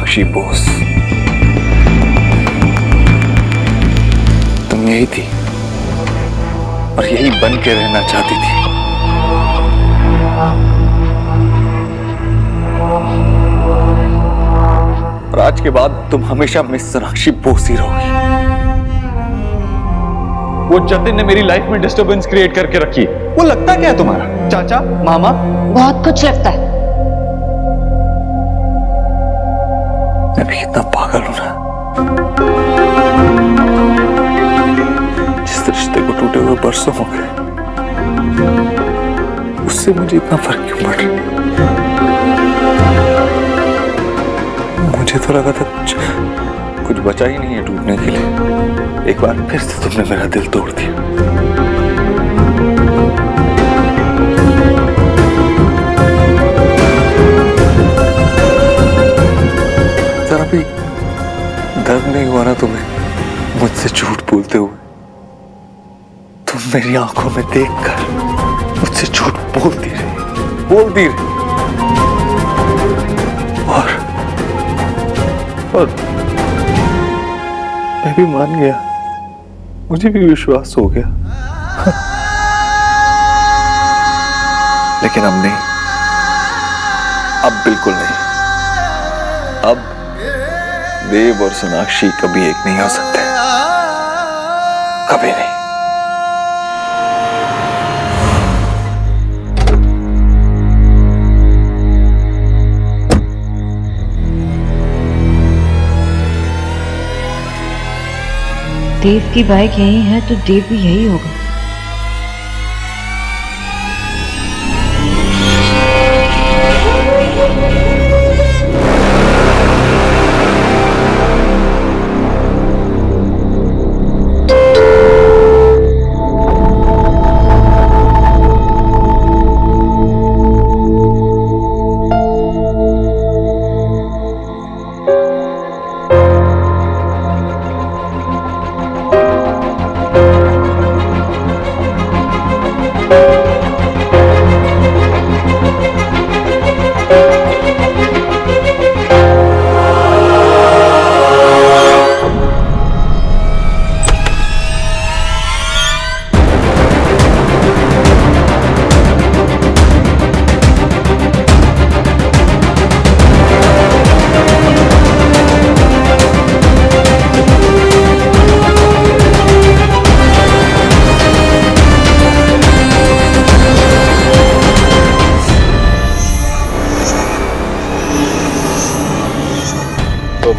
सोनाक्षी बोस, तुम यही थी और यही बन के रहना चाहती थी। और आज के बाद तुम हमेशा मिस सोनाक्षी बोस ही रहोगी। वो जतिन ने मेरी लाइफ में डिस्टरबेंस क्रिएट करके रखी। वो लगता क्या है तुम्हारा? चाचा, मामा? बहुत कुछ लगता है। मैं भी कितना पागल हूं ना, जिस रिश्ते को टूटे हुए बरसों हो गए, उससे मुझे इतना फर्क क्यों पड़ रहा? मुझे तो लगा था कुछ बचा ही नहीं है टूटने के लिए। एक बार फिर से तुमने मेरा दिल तोड़ दिया। जरा भी दर्द नहीं हुआ ना तुम्हें मुझसे झूठ बोलते हुए? तुम मेरी आंखों में देखकर मुझसे झूठ बोलती रही। और मैं भी मान गया, मुझे भी विश्वास हो गया। लेकिन अब नहीं, अब बिल्कुल नहीं। अब देव और सोनाक्षी कभी एक नहीं हो सकते, कभी नहीं। देव की बाइक यही है तो देव भी यही होगा।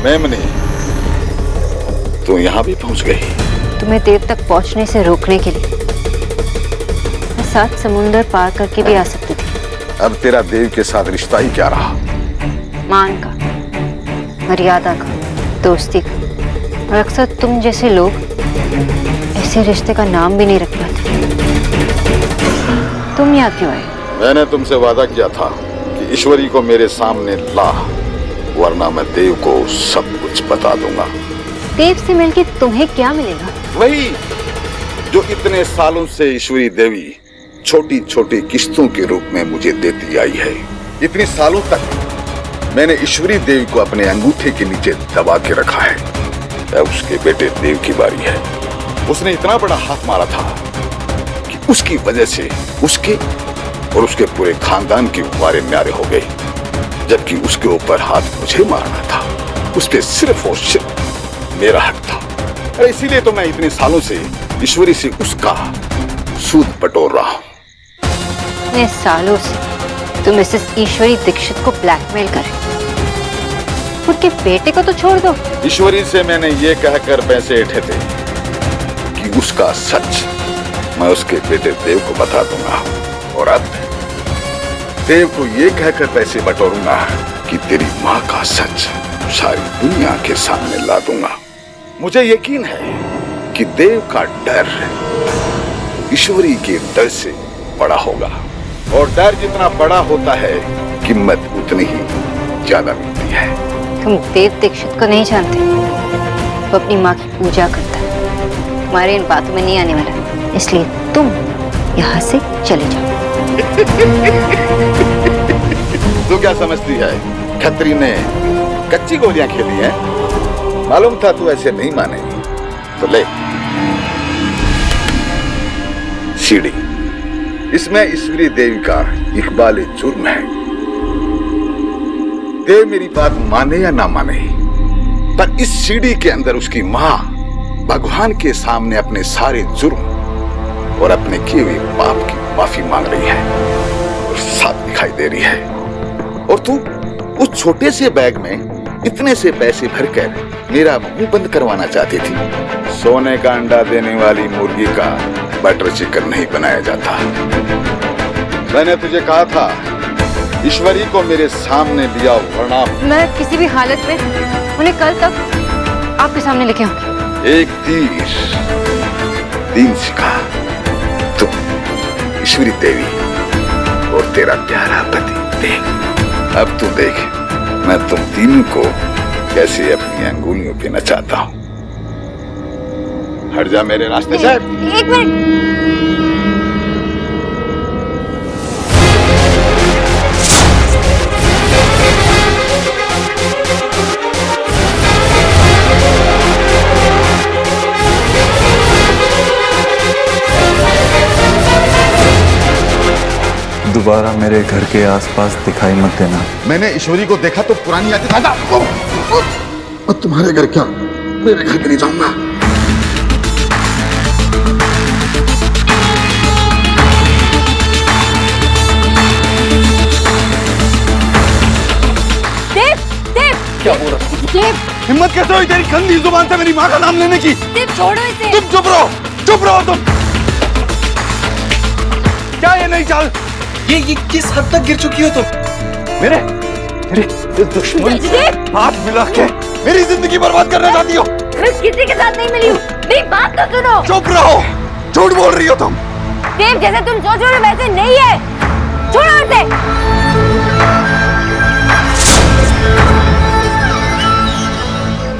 मेमनी, तू यहाँ भी पहुँच गई। तुम्हें देव तक पहुंचने से रोकने के लिए मैं 7 समुंदर पार करके भी आ सकती थी। अब तेरा देव के साथ रिश्ता ही क्या रहा? मान का, मर्यादा का, दोस्ती का। और अक्सर तुम जैसे लोग ऐसे रिश्ते का नाम भी नहीं रख पाते। तुम यहाँ क्यों आए? मैंने तुमसे वादा किया था कि ईश्वरी को मेरे सामने ला, वरना मैं देव को सब कुछ बता दूंगा। देव से मिलके तुम्हें क्या मिलेगा? वही जो इतने सालों से ईश्वरी देवी छोटी छोटी किस्तों के रूप में मुझे देती आई है। इतने सालों तक मैंने ईश्वरी देवी को अपने अंगूठे के नीचे दबा के रखा है। अब उसके बेटे देव की बारी है। उसने इतना बड़ा हाथ मारा था कि उसकी वजह से उसके और उसके पूरे खानदान के वारे न्यारे हो गए, जबकि उसके ऊपर हाथ मुझे मारना था। उस पे सिर्फ और सिर्फ मेरा हक था। अरे इसीलिए तो मैं इतने सालों से ईश्वरी से उसका सूद बटोर रहा हूं। इतने सालों से तुम मिसेस ईश्वरी दीक्षित को ब्लैकमेल कर रहे। उनके बेटे को तो छोड़ दो। ईश्वरी से मैंने ये कहकर पैसे उठे थे कि उसका सच मैं उसके बेटे देव को बता दूंगा, और अब देव को ये कहकर पैसे बटोरूंगा कि तेरी माँ का सच सारी दुनिया के सामने ला दूंगा। मुझे यकीन है कि देव का डर ईश्वरी के डर से बड़ा होगा, और डर जितना बड़ा होता है कीमत उतनी ही ज्यादा मिलती है। तुम देव दीक्षित को नहीं जानते। वो अपनी माँ की पूजा करता है, तुम्हारे इन बातों में नहीं आने वाला। इसलिए तुम यहाँ से चले जाओ। तू क्या समझती है? खत्री ने कच्ची गोलियां खेली हैं। मालूम था तू ऐसे नहीं मानेगी, तो ले सीढ़ी। इसमें ईश्वरी देवी का इकबाल जुर्म है। देव मेरी बात माने या ना माने, पर इस सीढ़ी के अंदर उसकी मां भगवान के सामने अपने सारे जुर्म और अपने किए हुए पाप की माफी मांग रही है और साफ दिखाई दे रही है। और तू उस छोटे से बैग में इतने से पैसे भरकर मेरा मुंह बंद करवाना चाहती थी। सोने का अंडा देने वाली मुर्गी का बटर चिकन नहीं बनाया जाता। मैंने तुझे कहा था ईश्वरी को मेरे सामने लिया, वरना मैं किसी भी हालत में उन्हें कल तक आपके सामने लेके आऊंगी। एक तीर तीन शिका, तुम ईश्वरी देवी और तेरा प्यारा पति। देख अब तू देख मैं तुम तीनों को कैसे अपनी अंगुलियों पे नचाता हूं। हट जा मेरे रास्ते से। एक मिनट। दोबारा मेरे घर के आसपास दिखाई मत देना। मैंने ईश्वरी को देखा तो पुरानी यादें ताजा। और तुम्हारे घर क्या, मेरे घर पे नहीं जाऊंगा। देव, देव, क्या बोल रहा है? देव, हिम्मत कैसे हुई तेरी गंदी जुबान से मेरी माँ का नाम लेने की? देव, छोड़ो इसे। तुम चुप रहो तुम। क्या ये नहीं चाल? ये किस हद तक गिर चुकी हो तुम? मेरे दुश्मन से हाथ मिला के मेरी जिंदगी बर्बाद करना चाहती हो? मैं किसी के साथ नहीं मिली हूँ। मेरी बात तो सुनो। चुप रहो, झूठ बोल रही हो तुम। देव, जैसे तुम सोच रहे हो वैसे नहीं है। छोड़ो इसे।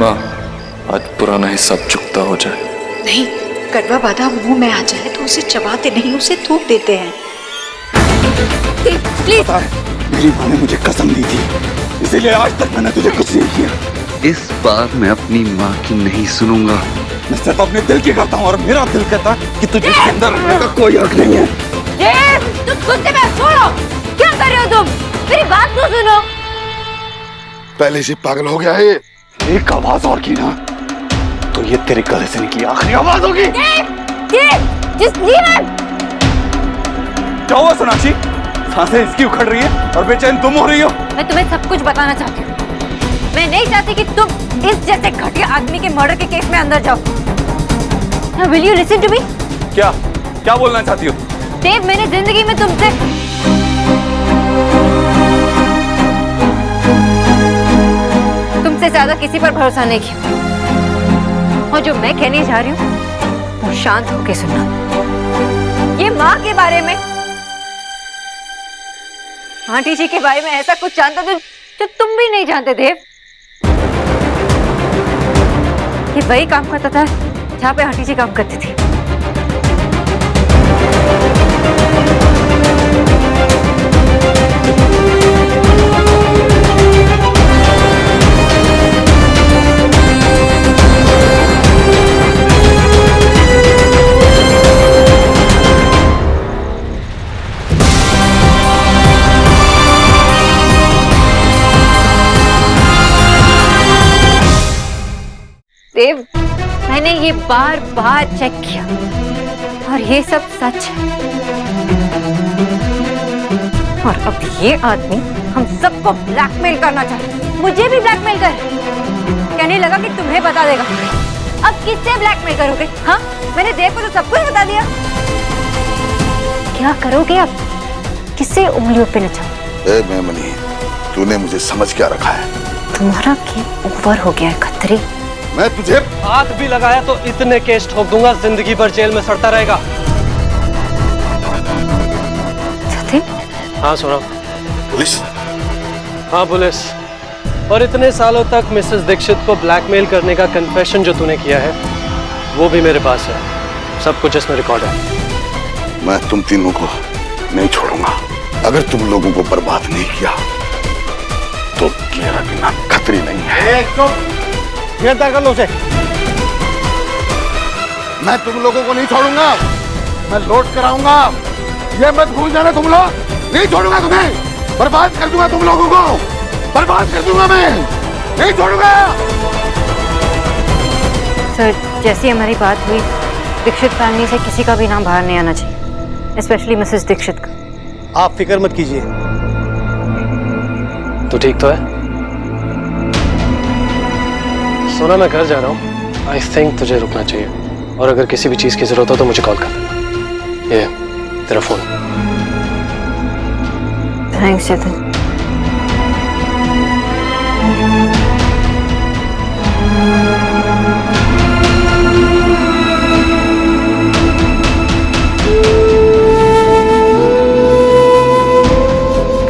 माँ, आज पुराना हिसाब चुकता हो जाए। नहीं, कड़वा बादाम मुंह में आ जाए तो उसे चबाते नहीं, उसे थूक देते हैं। प्लीज। मेरी माँ ने मुझे कसम दी थी, इसीलिए आज तक मैंने तुझे कुछ नहीं किया। इस बार मैं अपनी माँ की नहीं सुनूंगा। मैं सिर्फ अपने दिल की करता हूँ और मेरा दिल कहता है कि तुझे इसके अंदर रहने का कोई हक नहीं है। देव, तुम गुस्से में छोड़ो। क्या कर रहे हो तुम? मेरी बात तो सुनो। पहले से पागल हो गया है ये। एक आवाज और की ना तो ये तेरे गले से निकली आखिरी आवाज होगी। देव, देव, जिस जीवन। क्या हुआ सोनाक्षी? सांसें इसकी उखड़ रही है और बेचैन तुम हो रही हो। मैं तुम्हें सब कुछ बताना चाहती हूँ। मैं नहीं चाहती कि तुम इस जैसे घटिया आदमी के मर्डर के केस में अंदर जाओ। Now will you listen to me? क्या बोलना चाहती हो? देव, मैंने जिंदगी में तुमसे ज्यादा किसी पर भरोसा नहीं किया। और जो मैं कहने जा रही हूँ वो शांत होके सुनना। ये माँ के बारे में, आंटी जी के बारे में ऐसा कुछ जानता था जो तुम भी नहीं जानते देव। ये वही काम करता था जहाँ पे आंटी जी काम करती थी। देव, मैंने ये बार बार चेक किया और ये सब सच है। और अब ये आदमी हम सबको ब्लैकमेल करना चाहता है। मुझे भी ब्लैकमेल कर। कहने लगा कि तुम्हें बता देगा। अब किससे ब्लैकमेल करोगे? हाँ, मैंने देव को तो सब कुछ बता दिया। क्या करोगे अब? किससे उंगलियों पे नचाओ? ए मेमनी, तूने मुझे समझ क्या रखा है? तुम्हारा गेम ओवर हो गया है खतरी। मैं तुझे हाथ भी लगाया तो इतने केस ठोक दूंगा, जिंदगी भर जेल में सड़ता रहेगा। सतीन? हाँ सुना। पुलिस? हाँ पुलिस। और इतने सालों तक मिसेस दीक्षित को ब्लैकमेल करने का कन्फेशन जो तूने किया है वो भी मेरे पास है। सब कुछ इसमें रिकॉर्ड है। मैं तुम तीनों को नहीं छोड़ूंगा। अगर तुम लोगों को बर्बाद नहीं किया तो क्लियर बिना खतरी नहीं है। गिरफ्तार कर लो उसे। मैं तुम लोगों को नहीं छोड़ूंगा, मैं लौट कर आऊंगा। ये मत भूल जाना तुम लोग, नहीं छोड़ूंगा तुम्हें, बर्बाद कर दूंगा तुम लोगों को, बर्बाद कर दूंगा मैं, नहीं छोड़ूंगा। सर, जैसी हमारी बात हुई, दीक्षित फैमिली से किसी का भी नाम बाहर नहीं आना चाहिए, स्पेशली मिसेस दीक्षित का। आप फिक्र मत कीजिए। तो ठीक तो है? सोना, मैं घर जा रहा हूँ। आई थिंक तुझे रुकना चाहिए, और अगर किसी भी चीज की जरूरत हो तो मुझे कॉल कर देना। ये तेरा फोन। थैंक्स जतिन।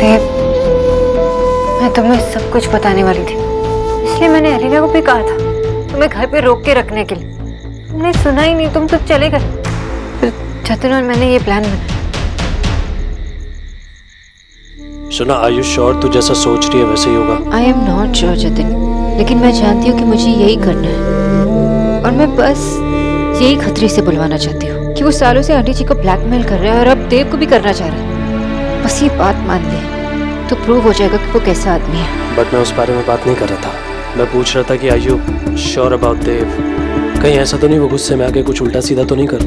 देव, मैं तुम्हें सब कुछ बताने वाली थी, इसलिए मैंने एलिना को भी कहा था तुम्हें घर पे रोक के रखने के लिए। तुमने सुना ही नहीं, तुम तो चले गए। फिर जतिन और मैंने ये प्लान बनाया। सुना, आर यू श्योर तू जैसा सोच रही है वैसे ही होगा? I am not sure Jatin, लेकिन मैं जानती हूँ कि मुझे यही करना है, और मैं बस यही खतरे से बुलवाना चाहती हूँ कि वो सालों से आंटी जी को ब्लैकमेल कर रहा है और अब देव को भी करना चाह रहा है। बस ये बात मान ले तो प्रूव हो जाएगा कि वो कैसा आदमी है। बट मैं उस बारे में बात नहीं कर रहा था। मैं पूछ रहा था कि आर यू श्योर अबाउट देव? कहीं ऐसा तो नहीं वो गुस्से में आके कुछ उल्टा सीधा तो नहीं कर?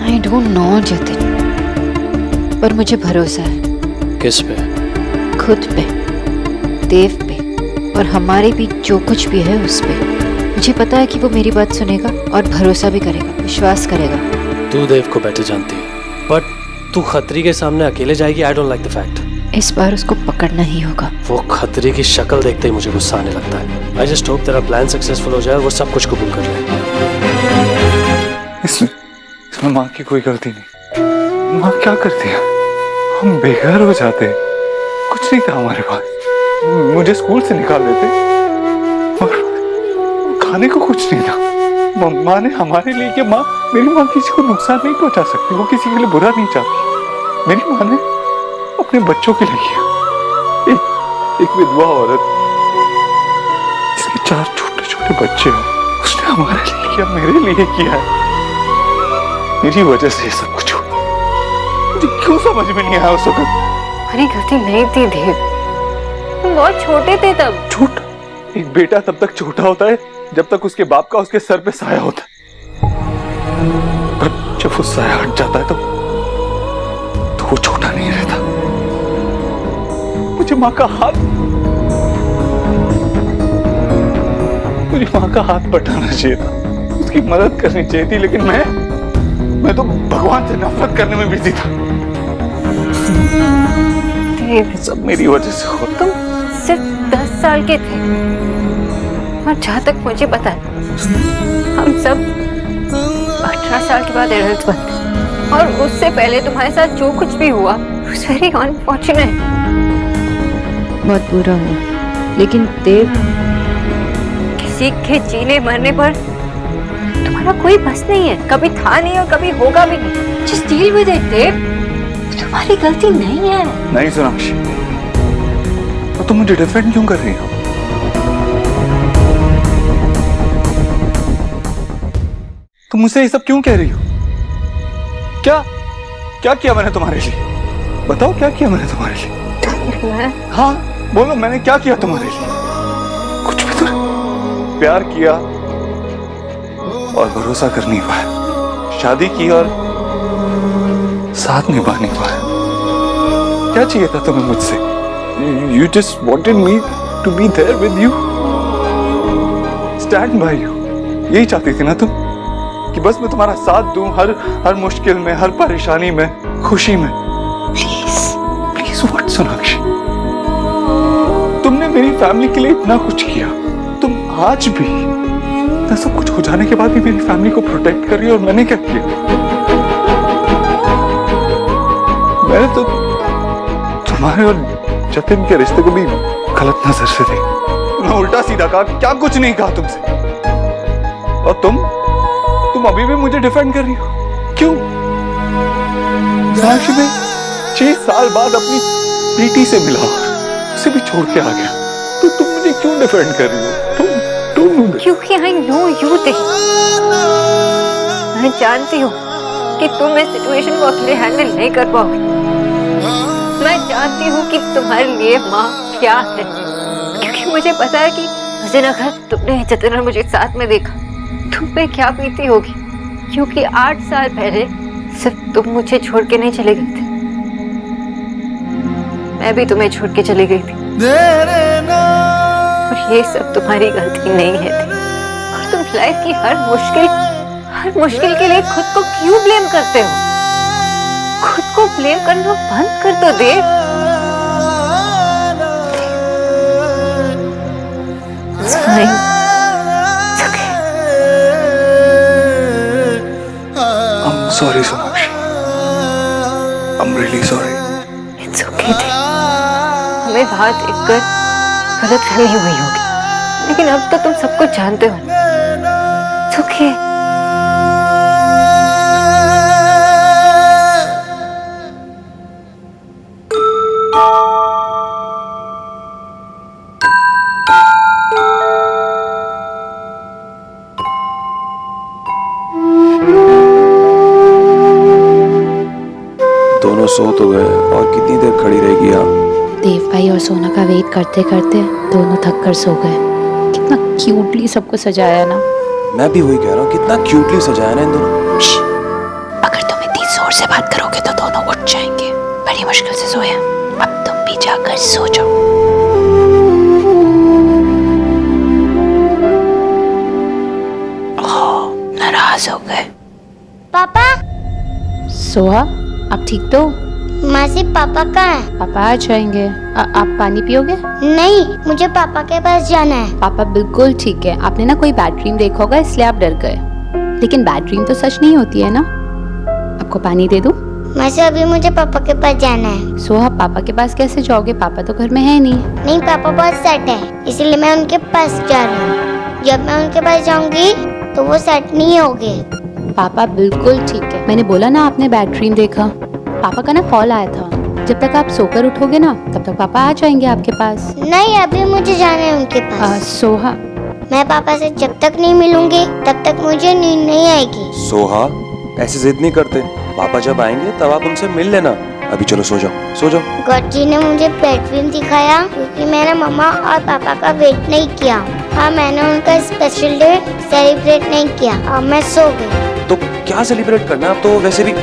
आई डोंट नो जतिन, पर मुझे भरोसा है। किस पे? खुद पे, देव पे, और हमारे बीच जो कुछ भी है उस पे। मुझे पता है कि वो मेरी बात सुनेगा और भरोसा भी करेगा, विश्वास करेगा। तू देव को बेटर जानती है, बट तू खतरी के सामने अकेले जाएगी। I don't like the fact. इस बार उसको पकड़ना ही होगा। वो खतरी की शक्ल देखते ही मुझे गुस्सा आने लगता है। आई जस्ट होप तेरा प्लान सक्सेसफुल हो जाए, वो सब कुछ कबूल कर ले। इसमें माँ की कोई गलती नहीं। माँ क्या करती है, हम बेघर हो जाते, कुछ नहीं था हमारे पास, मुझे स्कूल से निकाल देते और खाने को कुछ नहीं था। माँ ने हमारे लिए कि माँ, मेरी माँ किसी को नुकसान नहीं पहुंचा सकती, वो किसी के लिए बुरा नहीं चाहती। मेरी माँ ने अपने बच्चों के लिए किया। एक विधवा औरत जिसके 4 छोटे छोटे बच्चे हैं, उसने हमारे लिए किया, मेरे लिए किया है। मेरी वजह से ये सब कुछ हुआ। मुझे क्यों समझ में नहीं आया उस वक्त। हमारी गलती नहीं थी देव, तुम बहुत छोटे थे तब। छोटा, एक बेटा तब तक छोटा होता है जब तक उसके बाप का उसके सर पे साया होता है, पर जब वो साया हट जाता है तो वो छोटा नहीं रहता। मुझे माँ का हाथ, मुझे माँ का हाथ बटाना चाहिए था, उसकी मदद करनी चाहिए थी, लेकिन मैं तो भगवान से नफरत करने में बिजी था। देव, सब मेरी वजह से हो। तुम सिर्फ 10 साल के थे, और जहाँ तक मुझे पता है हम सब 18 साल के बाद एडल्ट बनते, और उससे पहले तुम्हारे साथ जो कुछ भी हुआ was very unfortunate। बहुत बुरा हुआ, लेकिन देव, किसी के जीने मरने पर तुम्हारा कोई बस नहीं है, कभी था नहीं और कभी होगा भी नहीं। Just deal with it, देव, तुम्हारी गलती नहीं है। नहीं सोनाक्षी, तो तुम मुझे डिफेंड क्यों कर रही हो? तुम मुझसे ये सब क्यों कह रही हो? क्या किया मैंने तुम्हारे लिए? बताओ क्या किया मैंने तुम्हारे लिए? हाँ बोलो, मैंने क्या किया तुम्हारे लिए? कुछ भी तो नहीं। प्यार किया और भरोसा कर नहीं पाया, शादी की और साथ निभा नहीं पाया। क्या चाहिए था तुम्हें मुझसे? You just wanted me to be there with you, stand by you। यही चाहती थी ना तुम, कि बस मैं तुम्हारा साथ दूं हर मुश्किल में, हर परेशानी में, खुशी में। प्लीज व्हाट सोनाक्षी, तुमने मेरी फैमिली के लिए इतना कुछ किया, तुम आज भी इतना सब कुछ हो जाने के बाद भी मेरी फैमिली को प्रोटेक्ट कर रही हो, और मैंने क्या किया? मैंने तो तुम्हारे और जतिन के रिश्ते को भी गलत नजर से देखा। मैं उल्टा सीधा कहा, क्या कुछ नहीं कहा तुमसे, और तुम अभी भी मुझे डिफेंड कर रही हो। क्यों? साक्षी में 6 साल बाद अपनी बेटी से मिला, उसे भी छोड़ के आ गया। क्यों डिफेंड कर रही हो? Don't do this. क्योंकि आई नो यू दे, मैं जानती हूँ कि तुम इस सिचुएशन को अकेले हैंडल नहीं कर पाओगे। मैं जानती हूँ कि तुम्हारे लिए माँ क्या है, क्योंकि मुझे पता है कि उस दिन अगर तुमने जतिन और मुझे साथ में देखा तुम पे क्या बीती होगी, क्योंकि 8 साल पहले सिर्फ तुम मुझे छोड़ के नहीं चले गए थे, मैं भी तुम्हें छोड़ के चली गई थी। और ये सब तुम्हारी गलती नहीं है थी। और तुम लाइफ की हर मुश्किल के लिए खुद को क्यों ब्लेम करते हो? खुद को ब्लेम करना बंद कर दो देव। It's fine. It's okay. I'm sorry, Sonakshi. I'm really sorry. It's okay देव। हमें बाहर देखकर गलतफहमी हुई होगी, लेकिन अब तो तुम सब कुछ जानते हो। It's okay. दोनों सो तो गए और कितनी देर खड़ी रहेगी यहाँ? देव भाई और सोना का वेट करते करते दोनों थक कर सो गए। कितना क्यूटली सबको सजाया ना। मैं भी वही कह रहा हूँ, कितना क्यूटली सजाया ना इन दोनों। अगर तुम इतनी जोर से बात करोगे तो दोनों उठ जाएंगे। बड़ी मुश्किल से सोए, अब तुम भी जाकर सो जाओ। नाराज हो गए। पापा, सोहा, आप ठीक तो? मासी पापा कहाँ है? पापा आ जाएंगे। आप पानी पियोगे? नहीं, मुझे पापा के पास जाना है। पापा बिल्कुल ठीक है। आपने ना कोई बैड ड्रीम देखा होगा इसलिए आप डर गए, लेकिन बैड ड्रीम तो सच नहीं होती है ना। आपको पानी दे दूं? मासी अभी मुझे पापा के पास जाना है। सोहा, पापा के पास कैसे जाओगे? पापा तो घर में है नहीं। नहीं, पापा बहुत सेट है, इसलिए मैं उनके पास जा रही हूँ। जब मैं उनके पास जाऊंगी तो वो सेट नहीं होंगे। पापा बिल्कुल ठीक है। मैंने बोला ना आपने बैड ड्रीम देखा। पापा का ना कॉल आया था, जब तक आप सोकर उठोगे ना तब तक पापा आ जाएंगे आपके पास। नहीं, अभी मुझे जाना है उनके पास। सोहा, मैं पापा से जब तक नहीं मिलूंगी तब तक मुझे नींद नहीं आएगी। सोहा, ऐसे जिद नहीं करते। पापा जब आएंगे तब आप उनसे मिल लेना। अभी चलो सो जाओ, सो जाओ। गॉड जी ने मुझे बैड ड्रीम दिखाया क्योंकि मैंने मम्मा और पापा का वेट नहीं किया। हाँ, मैंने उनका स्पेशल डे सेलिब्रेट नहीं किया और मैं सो गई। तो क्या सेलिब्रेट करना है? आप तो वैसे भी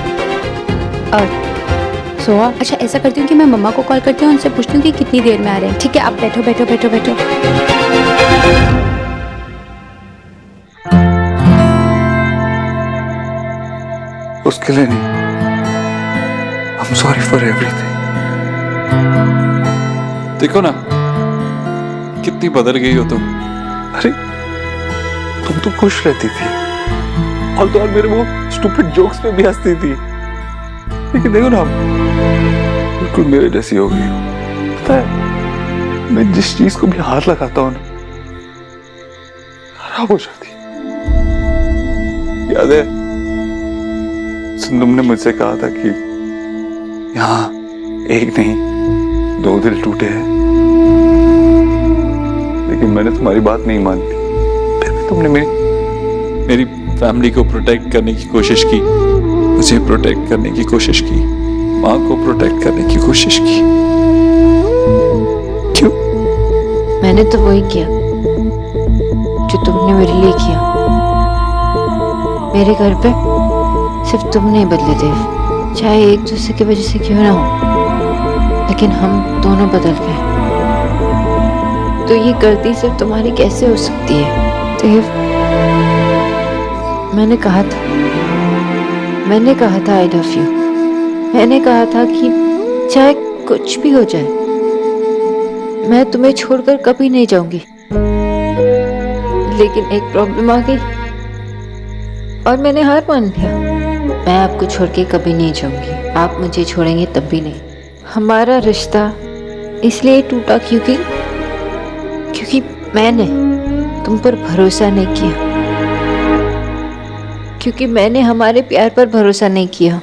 सोहा, अच्छा ऐसा करती हूँ कि मैं मम्मा को कॉल करती हूँ, उनसे पूछती हूँ कि कितनी देर में आ रहे हैं। ठीक है, आप बैठो बैठो बैठो बैठो। उसके लिए नहीं। I'm sorry for everything. देखो ना कितनी बदल गई हो तुम। अरे तुम तो खुश रहती थी और तो और मेरे वो स्टूपिड जोक्स पे भी हंसती थी, लेकिन देखो ना बिल्कुल मेरे जैसी हो गई हो। पता है मैं जिस चीज को भी हाथ लगाता हूँ ना खराब हो जाती। याद है तुमने मुझसे कहा था कि यहाँ एक नहीं 2 दिल टूटे हैं, लेकिन मैंने तुम्हारी बात नहीं मानी थी। फिर भी तुमने मेरी फैमिली को प्रोटेक्ट करने की कोशिश की, मुझे प्रोटेक्ट करने की कोशिश की, माँ को प्रोटेक्ट करने की कोशिश की। क्यों? मैंने तो वही किया जो तुमने मेरे लिए किया। मेरे घर पे सिर्फ तुम नहीं बदले देव, चाहे एक दूसरे की वजह से क्यों ना हो, लेकिन हम दोनों बदल गए। तो ये गलती सिर्फ तुम्हारी कैसे हो सकती है देव? मैंने कहा था आई लव यू। मैंने कहा था कि चाहे कुछ भी हो जाए मैं तुम्हें छोड़कर कभी नहीं जाऊंगी, लेकिन एक प्रॉब्लम आ गई और मैंने हार मान लिया। मैं आपको छोड़ के कभी नहीं जाऊंगी, आप मुझे छोड़ेंगे तब भी नहीं। हमारा रिश्ता इसलिए टूटा क्योंकि मैंने तुम पर भरोसा नहीं किया, क्योंकि मैंने हमारे प्यार पर भरोसा नहीं किया।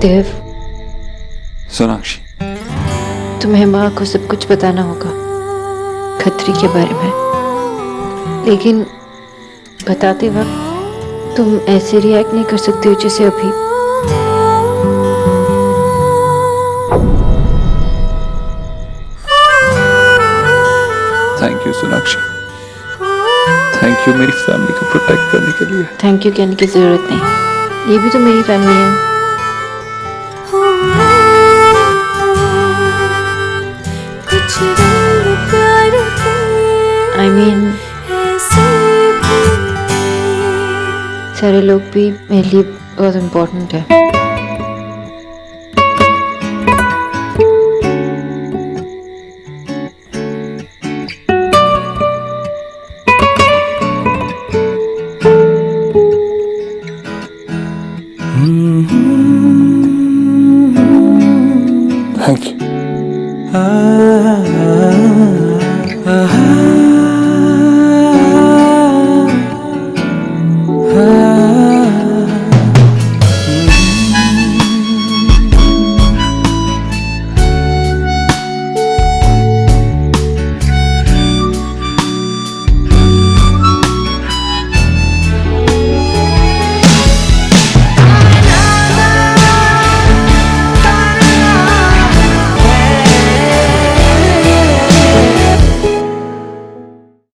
देव, सोनाक्षी, तुम्हें माँ को सब कुछ बताना होगा खत्री के बारे में, लेकिन बताते वक्त तुम ऐसे रिएक्ट नहीं कर सकती हो जैसे अभी। Thank you Sonakshi, thank you मेरी फैमिली को प्रोटेक्ट करने के लिए। थैंक यू कहने की जरूरत नहीं, ये भी तो मेरी फैमिली है। I mean, सारे लोग भी मेरे लिए बहुत इम्पोर्टेंट है।